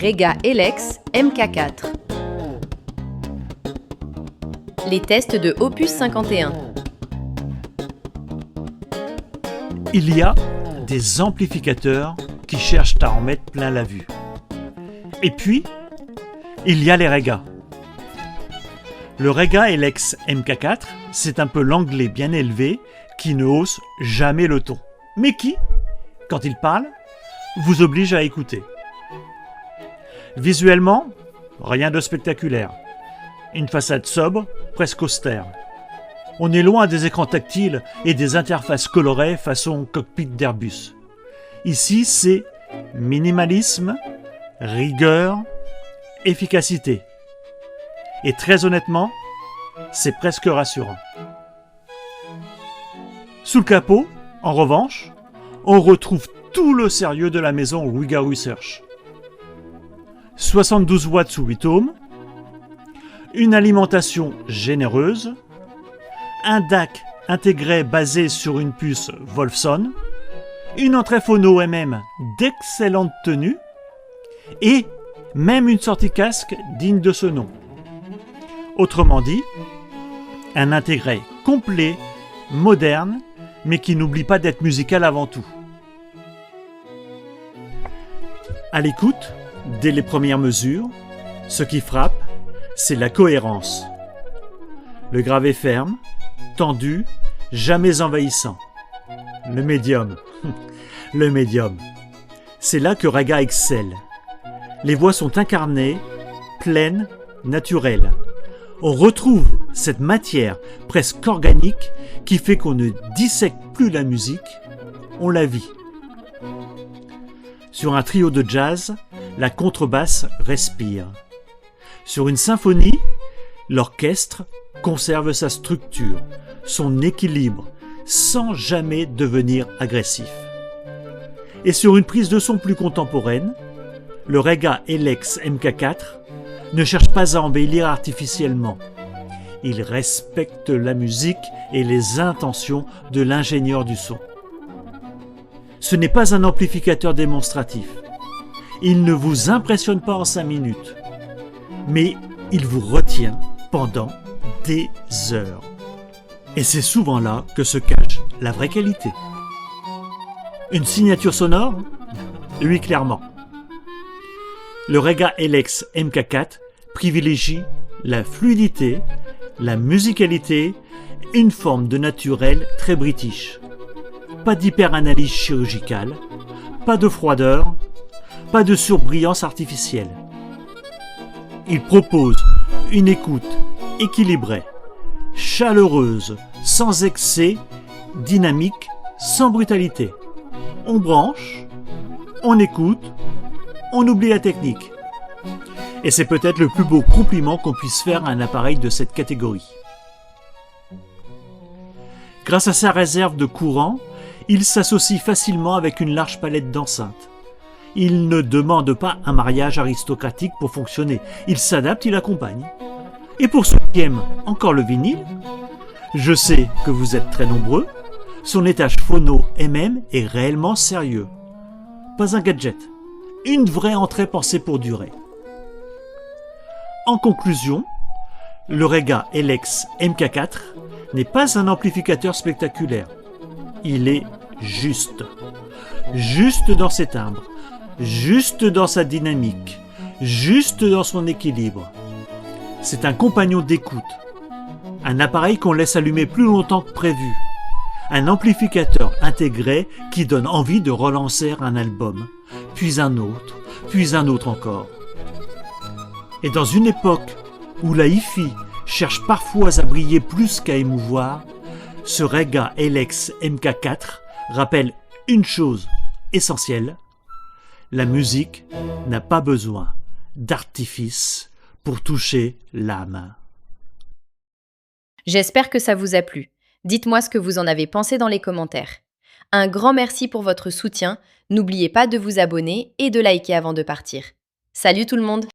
Rega Elex MK4. Les tests de Opus 51. Il y a des amplificateurs qui cherchent à en mettre plein la vue. Et puis, il y a les Rega. Le Rega Elex MK4, c'est un peu l'anglais bien élevé qui ne hausse jamais le ton, mais qui, quand il parle, vous oblige à écouter. Visuellement, rien de spectaculaire. Une façade sobre, presque austère. On est loin des écrans tactiles et des interfaces colorées façon cockpit d'Airbus. Ici, c'est minimalisme, rigueur, efficacité. Et très honnêtement, c'est presque rassurant. Sous le capot, en revanche, on retrouve tout le sérieux de la maison Rega Research. 72 watts sous 8 ohms, une alimentation généreuse, un DAC intégré basé sur une puce Wolfson, une entrée phono MM d'excellente tenue et même une sortie casque digne de ce nom. Autrement dit, un intégré complet, moderne, mais qui n'oublie pas d'être musical avant tout. À l'écoute, dès les premières mesures, ce qui frappe, c'est la cohérence. Le gravé ferme, tendu, jamais envahissant. Le médium. Le médium. C'est là que Rega excelle. Les voix sont incarnées, pleines, naturelles. On retrouve cette matière presque organique qui fait qu'on ne dissèque plus la musique, on la vit. Sur un trio de jazz, la contrebasse respire. Sur une symphonie, l'orchestre conserve sa structure, son équilibre, sans jamais devenir agressif. Et sur une prise de son plus contemporaine, le Rega Elex MK4 ne cherche pas à embellir artificiellement. Il respecte la musique et les intentions de l'ingénieur du son. Ce n'est pas un amplificateur démonstratif. Il ne vous impressionne pas en 5 minutes, mais il vous retient pendant des heures. Et c'est souvent là que se cache la vraie qualité. Une signature sonore ? Oui, clairement. Le Rega Elex MK4 privilégie la fluidité, la musicalité, une forme de naturel très british. Pas d'hyper-analyse chirurgicale, pas de froideur, pas de surbrillance artificielle. Il propose une écoute équilibrée, chaleureuse, sans excès, dynamique, sans brutalité. On branche, on écoute, on oublie la technique. Et c'est peut-être le plus beau compliment qu'on puisse faire à un appareil de cette catégorie. Grâce à sa réserve de courant, il s'associe facilement avec une large palette d'enceintes. Il ne demande pas un mariage aristocratique pour fonctionner. Il s'adapte, il accompagne. Et pour ceux qui aiment encore le vinyle, je sais que vous êtes très nombreux, son étage phono MM est réellement sérieux. Pas un gadget, une vraie entrée pensée pour durer. En conclusion, le Rega Elex MK4 n'est pas un amplificateur spectaculaire. Il est juste. Juste dans ses timbres, juste dans sa dynamique, juste dans son équilibre. C'est un compagnon d'écoute. Un appareil qu'on laisse allumer plus longtemps que prévu. Un amplificateur intégré qui donne envie de relancer un album, puis un autre encore. Et dans une époque où la hi-fi cherche parfois à briller plus qu'à émouvoir, ce Rega Elex MK4 rappelle une chose essentielle, la musique n'a pas besoin d'artifice pour toucher l'âme. J'espère que ça vous a plu. Dites-moi ce que vous en avez pensé dans les commentaires. Un grand merci pour votre soutien. N'oubliez pas de vous abonner et de liker avant de partir. Salut tout le monde!